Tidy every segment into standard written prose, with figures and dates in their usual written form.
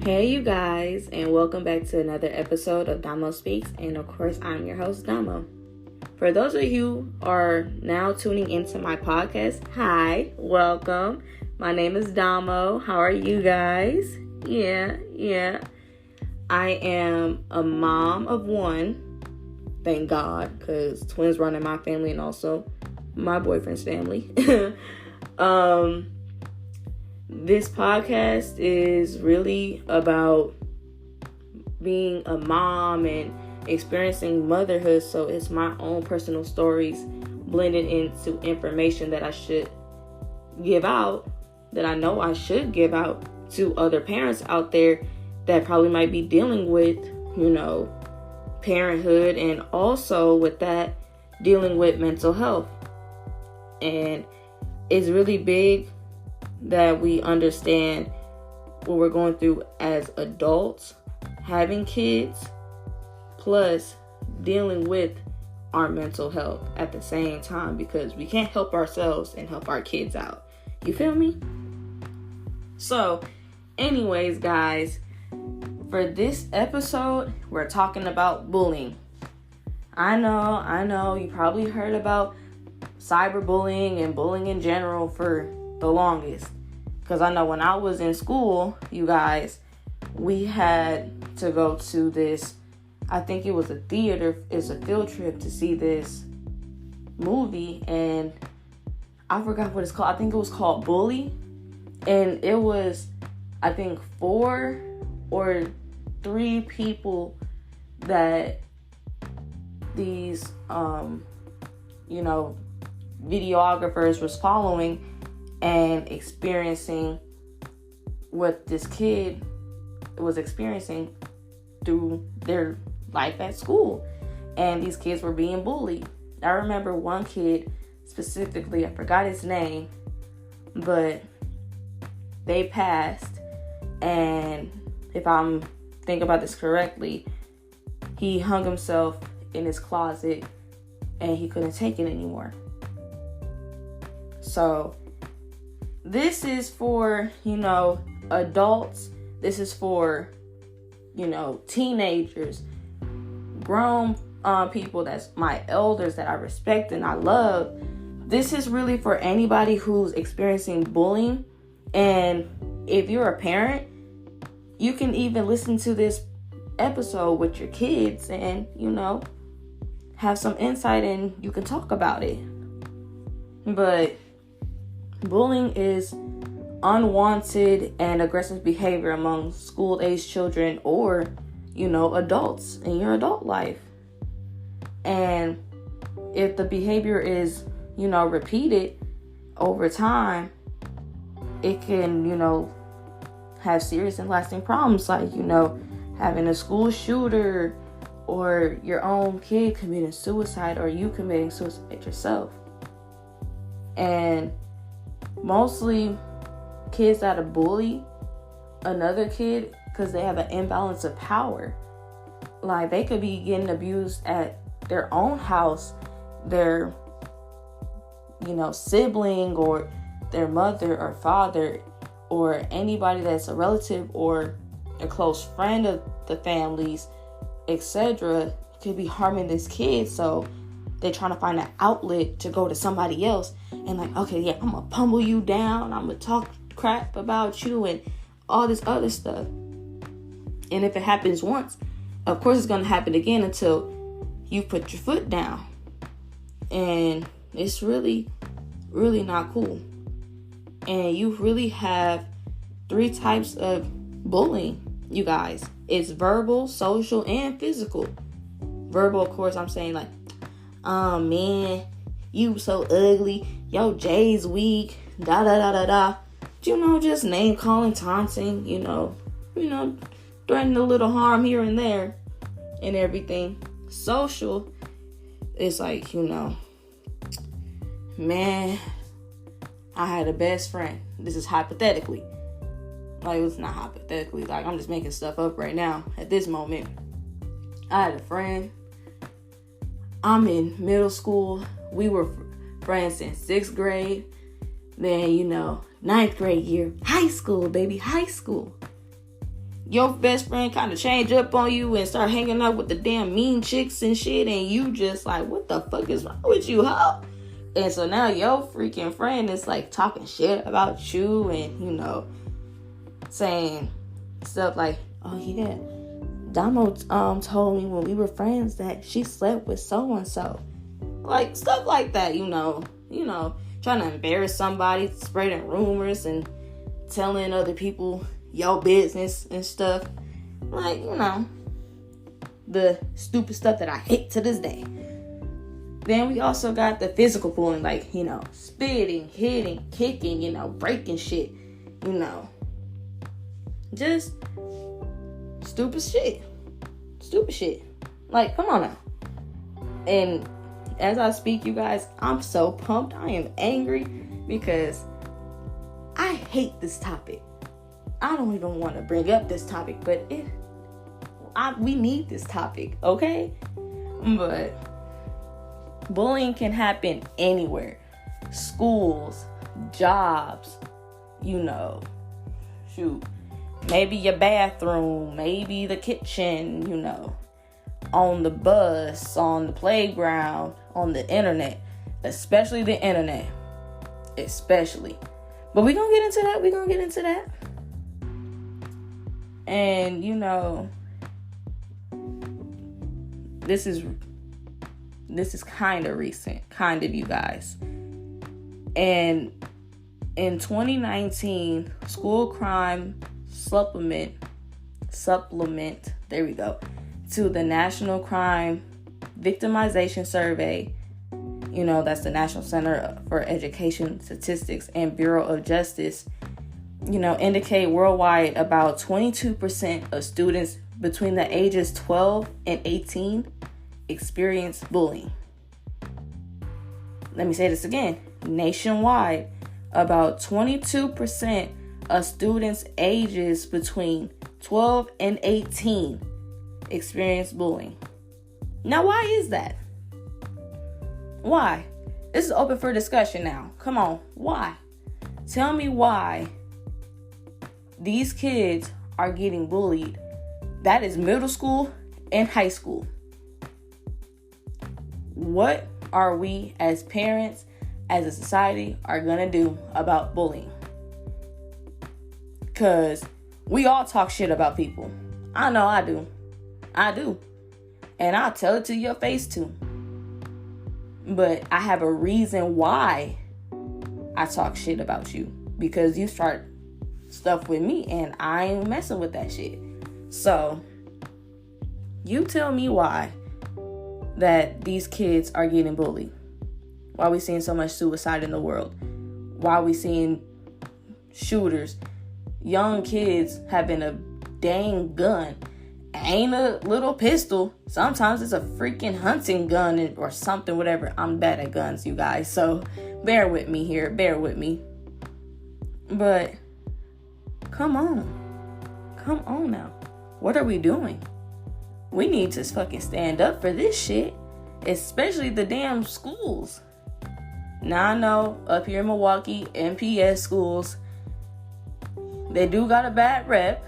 Hey, you guys, and welcome back to another episode of Damo Speaks. And of course, I'm your host, Damo. For those of you who are now tuning into my podcast, hi, welcome. My name is Damo. How are you guys? Yeah. I am a mom of one. Thank God, because twins run in my family and also my boyfriend's family. This podcast is really about being a mom and experiencing motherhood. So it's my own personal stories blended into information that I should give out, that I know I should give out to other parents out there that probably might be dealing with, parenthood, and also with that, dealing with mental health. And it's really big that we understand what we're going through as adults, having kids, plus dealing with our mental health at the same time, because we can't help ourselves and help our kids out. You feel me? So, anyways, guys, for this episode, we're talking about bullying. I know, you probably heard about cyberbullying and bullying in general for the longest, because I know when I was in school, you guys, we had to go to this, I think it was a theater, it's a field trip to see this movie, and I forgot what it's called. I think it was called Bully, and it was, I think, 4 or 3 people that these videographers was following and experiencing what this kid was experiencing through their life at school. And these kids were being bullied. I remember one kid specifically, I forgot his name, but they passed. And if I'm thinking about this correctly, he hung himself in his closet and he couldn't take it anymore. So this is for, adults. This is for, teenagers, grown people, that's my elders that I respect and I love. This is really for anybody who's experiencing bullying. And if you're a parent, you can even listen to this episode with your kids and, have some insight and you can talk about it. But bullying is unwanted and aggressive behavior among school-age children or, adults in your adult life. And if the behavior is, repeated over time, it can, have serious and lasting problems like, having a school shooter or your own kid committing suicide or you committing suicide yourself. And mostly kids that bully another kid because they have an imbalance of power. Like, they could be getting abused at their own house, their, sibling or their mother or father or anybody that's a relative or a close friend of the families, etc., could be harming this kid. So they're trying to find an outlet to go to somebody else and okay, yeah, I'm going to pummel you down. I'm going to talk crap about you and all this other stuff. And if it happens once, of course it's going to happen again until you put your foot down. And it's really, really not cool. And you really have 3 types of bullying, you guys. It's verbal, social, and physical. Verbal, of course, I'm saying oh man, you so ugly, yo, Jay's weak, da. Just name calling, taunting, threatening a little harm here and there and everything. Social is man, I had a best friend. This is hypothetically. It's not hypothetically. I'm just making stuff up right now at this moment. I had a friend. I'm in middle school. We were friends since 6th grade. Then, 9th grade year, high school, baby, high school. your best friend kind of change up on you and start hanging out with the damn mean chicks and shit, and you just like, what the fuck is wrong with you, huh? And so now your freaking friend is like talking shit about you and, you know, saying stuff like, oh yeah, Damo told me when we were friends that she slept with so-and-so. Like, stuff like that, you know, trying to embarrass somebody, spreading rumors and telling other people your business and stuff. Like, you know, the stupid stuff that I hate to this day. Then we also got the physical bullying, like, you know, spitting, hitting, kicking, you know, breaking shit, you know. Just stupid shit. Like, come on now. And as I speak, you guys, I'm so pumped. I am angry because I hate this topic. I don't even want to bring up this topic, but we need this topic, okay? But bullying can happen anywhere. Schools, jobs, you know, shoot. Maybe your bathroom, maybe the kitchen, you know, on the bus, on the playground, on the internet, especially the internet, especially. But we're going to get into that. And, you know, this is kind of recent, you guys. And in 2019, school crime supplement, there we go, to the National Crime Victimization Survey, you know, that's the National Center for Education Statistics and Bureau of Justice, you know, indicate worldwide about 22% of students between the ages 12 and 18 experience bullying. Let me say this again. Nationwide, about 22% of students ages between 12 and 18 experience bullying. Now, why is that? Why? This is open for discussion now. Come on. Why? Tell me why these kids are getting bullied. That is middle school and high school. What are we as parents, as a society, are going to do about bullying? Because we all talk shit about people. I know I do. And I'll tell it to your face too. But I have a reason why I talk shit about you. Because you start stuff with me and I ain't messing with that shit. So, you tell me why that these kids are getting bullied. Why we seeing so much suicide in the world. Why we seeing shooters. Young kids having a dang gun. Ain't a little pistol. Sometimes it's a freaking hunting gun or something, whatever. I'm bad at guns, you guys. So bear with me here. Bear with me. But come on. Come on now. What are we doing? We need to fucking stand up for this shit. Especially the damn schools. Now I know up here in Milwaukee, MPS schools, they do got a bad rep.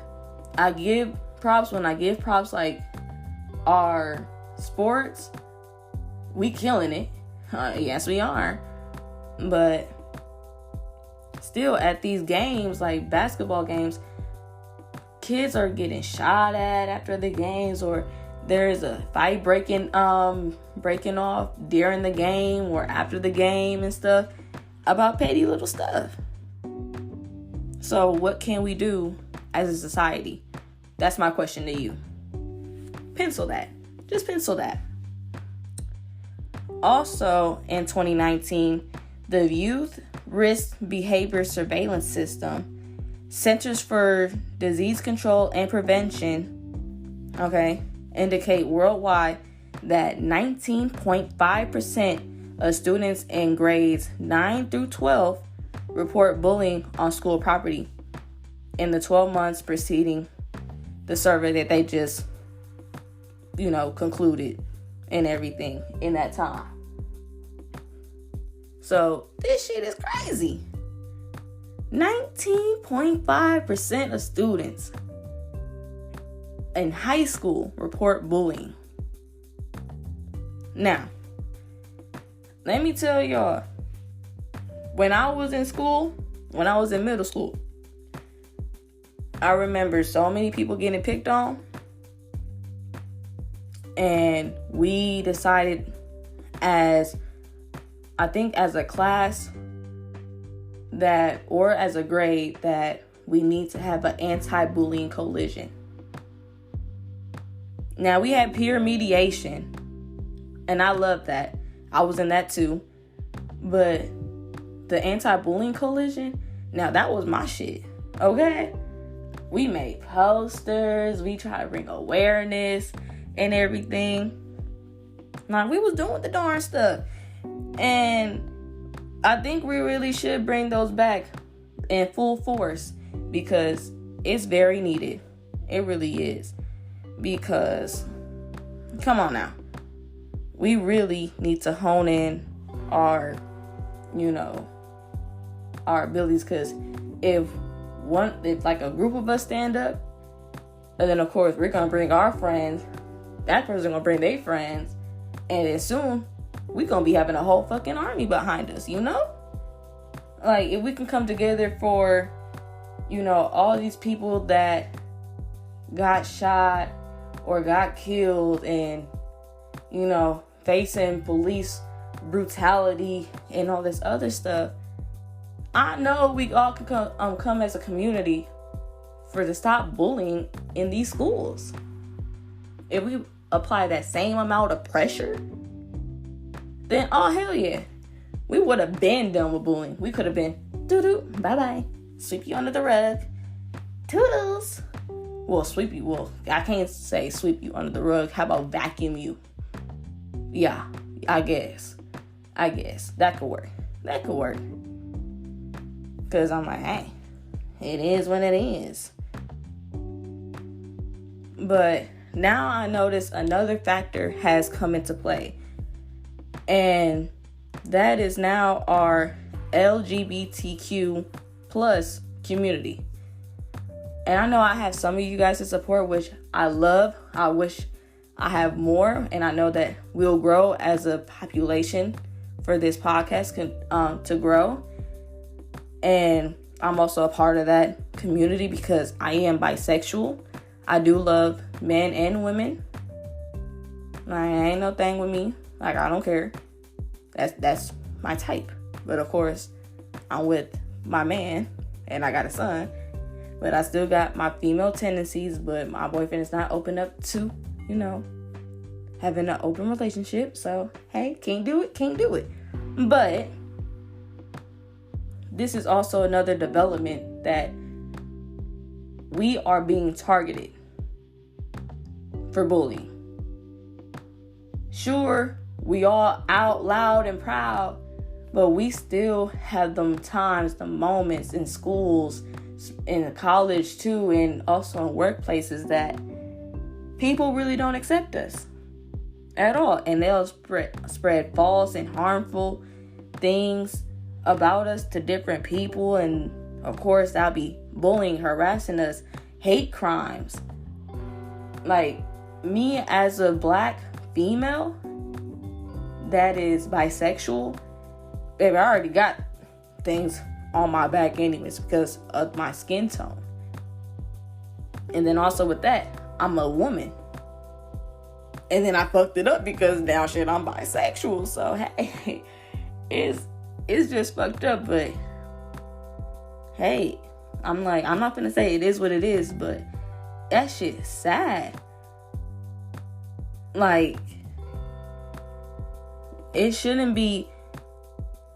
I give props when I give props, like our sports, we killing it. Yes, we are. But still at these games, like basketball games, kids are getting shot at after the games, or there's a fight breaking off during the game or after the game and stuff about petty little stuff. So what can we do as a society? That's my question to you. Pencil that. Just pencil that. Also, in 2019, the Youth Risk Behavior Surveillance System, Centers for Disease Control and Prevention, indicate worldwide that 19.5% of students in grades 9 through 12 report bullying on school property in the 12 months preceding the survey that they just, concluded and everything in that time. So this shit is crazy. 19.5% of students in high school report bullying. Now, let me tell y'all, when I was in school, when I was in middle school, I remember so many people getting picked on. And we decided as a class that, or as a grade, that we need to have an anti-bullying coalition. Now, we had peer mediation, and I love that. I was in that too. But the anti-bullying coalition, now that was my shit, okay? We made posters, we tried to bring awareness and everything. Like, we was doing the darn stuff. And I think we really should bring those back in full force, because it's very needed. It really is. Because, come on now, we really need to hone in our abilities. Because if like a group of us stand up, and then of course we're gonna bring our friends, that person's gonna bring their friends, and then soon we're gonna be having a whole fucking army behind us, Like, if we can come together for, all these people that got shot or got killed and, facing police brutality and all this other stuff, I know we all can come as a community to stop bullying in these schools. If we apply that same amount of pressure, then oh hell yeah, we would have been done with bullying. We could have been doo-doo, bye-bye, sweep you under the rug, toodles. Well, I can't say sweep you under the rug. How about vacuum you? Yeah, I guess that could work. Because I'm like, hey, it is what it is. But now I notice another factor has come into play. And that is now our LGBTQ plus community. And I know I have some of you guys to support, which I love. I wish I have more. And I know that we'll grow as a population for this podcast to grow. And I'm also a part of that community because I am bisexual. I do love men and women. Like, ain't no thing with me. Like, I don't care. That's my type. But of course, I'm with my man and I got a son. But I still got my female tendencies. But my boyfriend is not open up to, having an open relationship. So, hey, can't do it. But this is also another development that we are being targeted for bullying. Sure, we all out loud and proud, but we still have them times, the moments in schools, in college too, and also in workplaces that people really don't accept us at all. And they'll spread false and harmful things about us to different people. And of course, that'll be bullying, harassing us, hate crimes. Like, me as a black female that is bisexual, baby, I already got things on my back anyways because of my skin tone. And then also with that, I'm a woman. And then I fucked it up because now shit, I'm bisexual. So hey, it's just fucked up. But hey, I'm not gonna say it is what it is, but that shit is sad. Like, it shouldn't be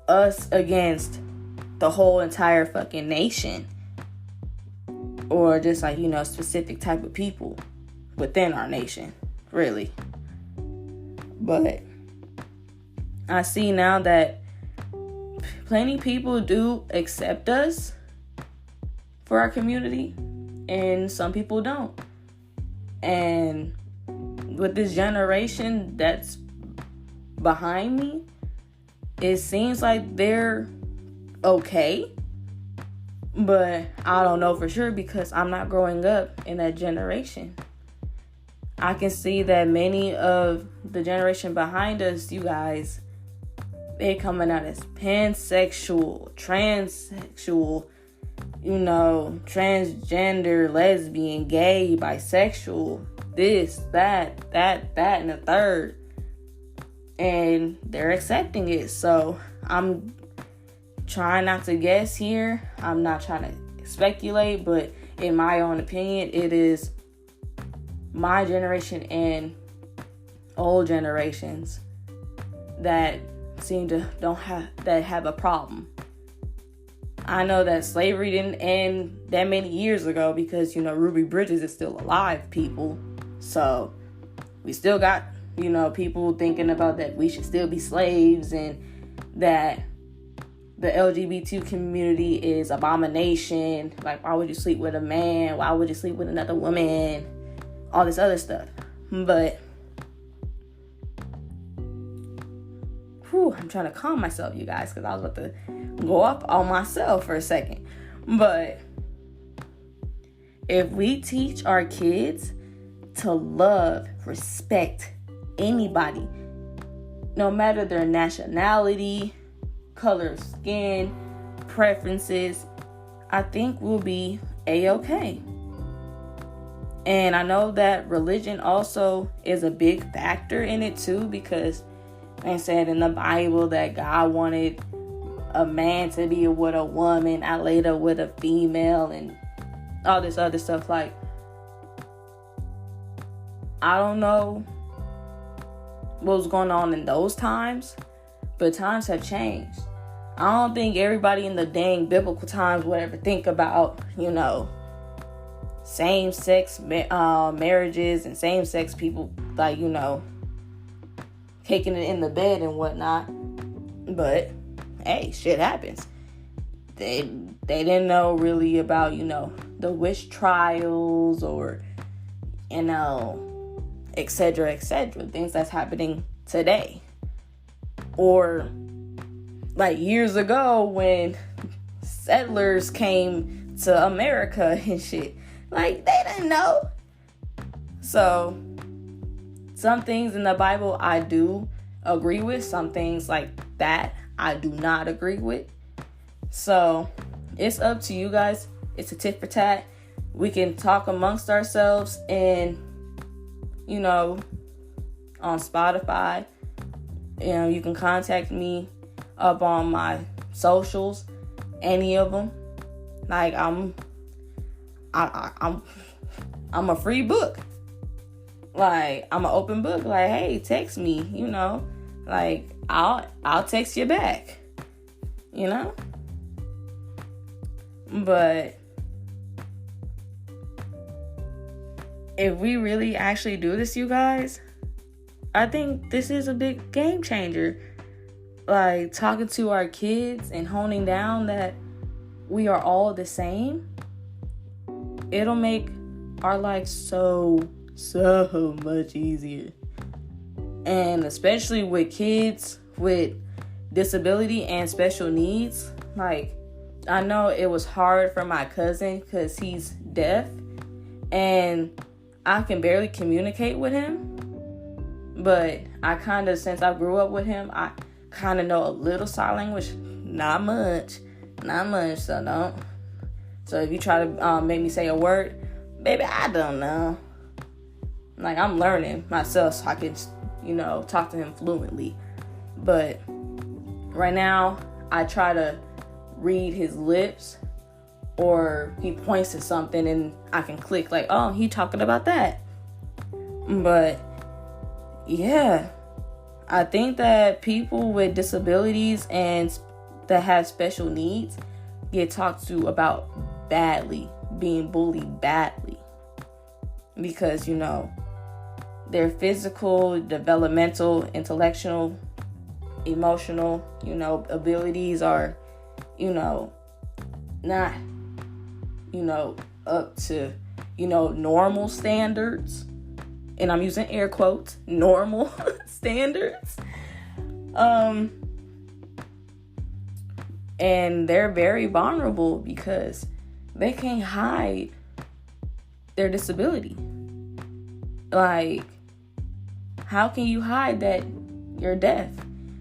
us against the whole entire fucking nation, or just like, a specific type of people within our nation, really. But I see now that plenty of people do accept us for our community, and some people don't. And with this generation that's behind me, it seems like they're okay, but I don't know for sure because I'm not growing up in that generation. I can see that many of the generation behind us, you guys, they coming out as pansexual, transsexual, transgender, lesbian, gay, bisexual, this, that, and the third. And they're accepting it. So I'm trying not to guess here. I'm not trying to speculate, but in my own opinion, it is my generation and old generations that have a problem. I know that slavery didn't end that many years ago because, Ruby Bridges is still alive, people. So we still got, people thinking about that we should still be slaves and that the LGBT community is abomination. Like, why would you sleep with a man? Why would you sleep with another woman? All this other stuff. But I'm trying to calm myself, you guys, because I was about to go up on myself for a second. But if we teach our kids to love, respect anybody, no matter their nationality, color of skin, preferences, I think we'll be A-okay. And I know that religion also is a big factor in it too, because they said in the Bible that God wanted a man to be with a woman, I later with a female, and all this other stuff. Like, I don't know what was going on in those times, but times have changed. I don't think everybody in the dang biblical times would ever think about, same-sex marriages and same-sex people, like, taking it in the bed and whatnot. But hey, shit happens. They didn't know really about, the witch trials or, etc., things that's happening today. Or like years ago when settlers came to America and shit. Like, they didn't know. So some things in the Bible I do agree with. Some things like that I do not agree with. So it's up to you guys. It's a tit for tat. We can talk amongst ourselves and, on Spotify. You can contact me up on my socials, any of them. Like, I'm a free book. Like, I'm an open book. Like, hey, text me, like, I'll text you back, but if we really actually do this, you guys, I think this is a big game changer. Like, talking to our kids and honing down that we are all the same, it'll make our life so much easier. And especially with kids with disability and special needs. Like, I know it was hard for my cousin because he's deaf and I can barely communicate with him. But I kind of, since I grew up with him, I kind of know a little sign language. Not much. So if you try to make me say a word, baby, I don't know. Like, I'm learning myself so I can, talk to him fluently. But right now, I try to read his lips, or he points to something and I can click like, oh, he talking about that. But yeah, I think that people with disabilities and that have special needs get talked to about badly, being bullied badly. Because, their physical, developmental, intellectual, emotional, abilities are, not, up to, normal standards. And I'm using air quotes, normal standards. And they're very vulnerable because they can't hide their disability. Like, how can you hide that you're deaf?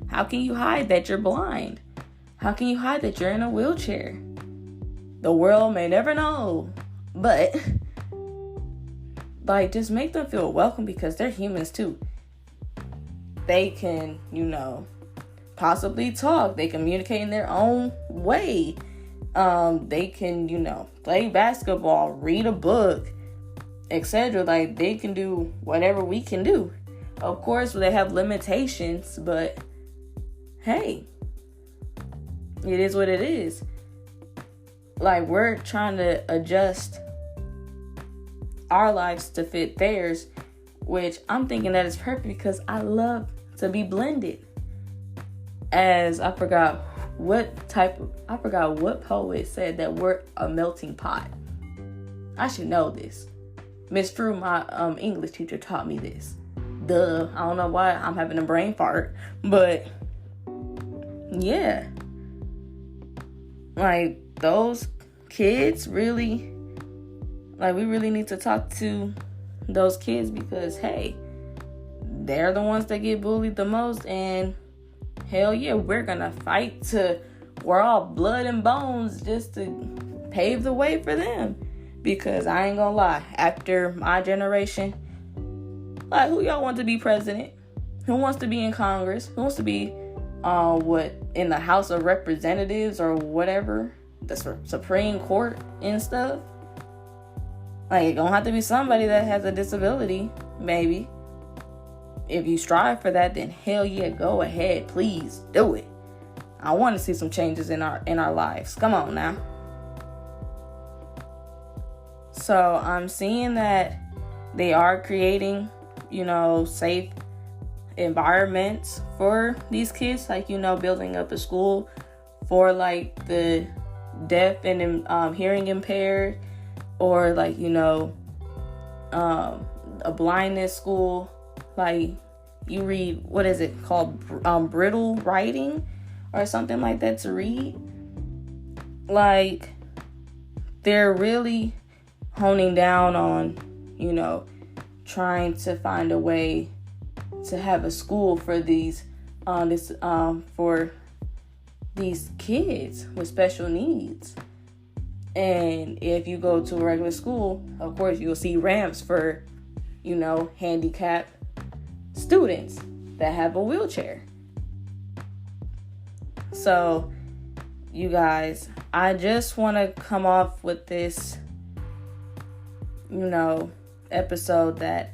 How can you hide that you're blind? How can you hide that you're in a wheelchair? The world may never know, but like, just make them feel welcome, because they're humans too. They can, possibly talk. They communicate in their own way. They can, play basketball, read a book, etc. Like, they can do whatever we can do. Of course, they have limitations, but hey, it is what it is. Like, we're trying to adjust our lives to fit theirs, which I'm thinking that is perfect, because I love to be blended. As I forgot what poet said that we're a melting pot. I should know this. Miss Drew, my English teacher, taught me this. Duh. I don't know why I'm having a brain fart, but yeah. Like, those kids really, like, we really need to talk to those kids, because hey, they're the ones that get bullied the most, and hell yeah, we're gonna fight to, we're all blood and bones just to pave the way for them. Because I ain't gonna lie, after my generation, like, who y'all want to be president? Who wants to be in Congress? Who wants to be in the House of Representatives or whatever, the Supreme Court and stuff? Like, it gonna have to be somebody that has a disability, maybe. If you strive for that, then hell yeah, go ahead, please do it. I want to see some changes in our lives. Come on now. So I'm seeing that they are creating, safe environments for these kids, like, building up a school for like the deaf and hearing impaired, or like, a blindness school. Like, you read, what is it called? Brittle writing or something like that to read. Like, they're really honing down on, trying to find a way to have a school for these for these kids with special needs. And if you go to a regular school, of course, you'll see ramps for, handicapped students that have a wheelchair. So, you guys, I just want to come off with this, episode that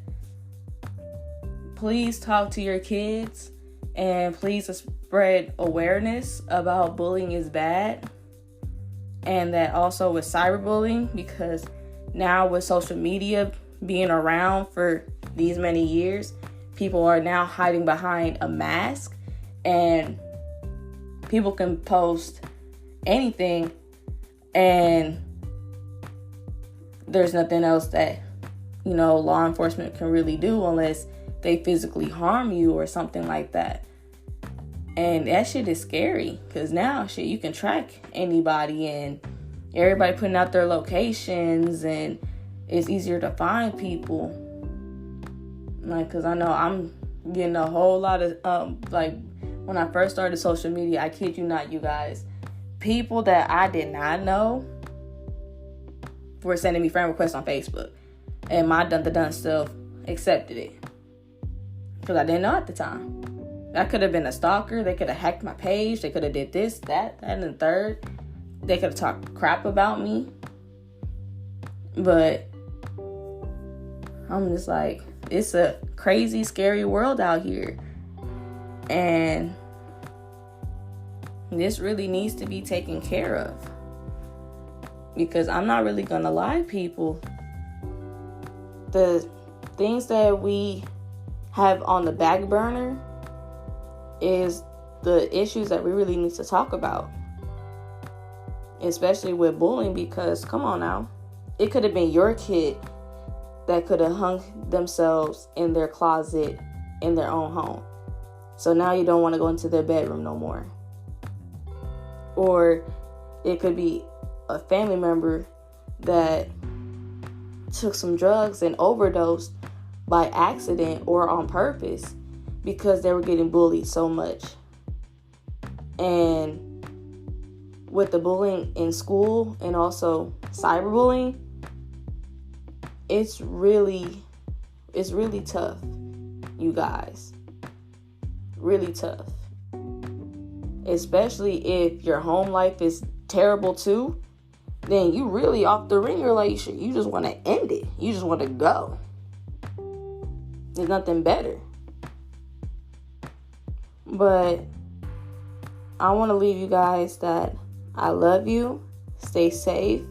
please talk to your kids, and please spread awareness about bullying is bad. And that also with cyberbullying, because now with social media being around for these many years, people are now hiding behind a mask, and people can post anything, and there's nothing else that, law enforcement can really do unless they physically harm you or something like that. And that shit is scary, because now you can track anybody, and everybody putting out their locations, and it's easier to find people. Like, because I know I'm getting a whole lot of, like, when I first started social media, I kid you not, you guys, people that I did not know were sending me friend requests on Facebook, and my dun self accepted it, because I didn't know at the time. I could have been a stalker. They could have hacked my page. They could have did this, that, and the third. They could have talked crap about me. But I'm just like, it's a crazy, scary world out here. And this really needs to be taken care of. Because I'm not really going to lie, people. The things that we have on the back burner is the issues that we really need to talk about. Especially with bullying, because come on now, it could have been your kid that could have hung themselves in their closet in their own home. So now you don't want to go into their bedroom no more. Or it could be a family member that took some drugs and overdosed by accident or on purpose because they were getting bullied so much. And with the bullying in school and also cyberbullying, it's really tough, you guys. Really tough. Especially if your home life is terrible too, then you really off the ring relationship. You just want to end it. You just want to go. There's nothing better. But I want to leave you guys that I love you. Stay safe.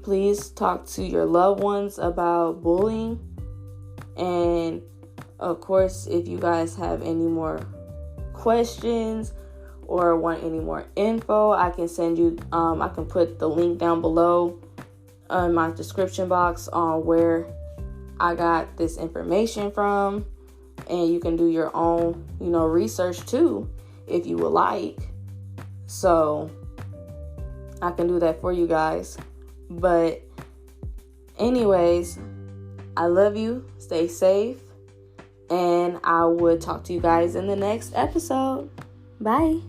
Please talk to your loved ones about bullying. And of course, if you guys have any more questions or want any more info, I can send you, I can put the link down below in my description box on where I got this information from. And you can do your own, research too, if you would like. So I can do that for you guys. But anyways, I love you. Stay safe. And I will talk to you guys in the next episode. Bye.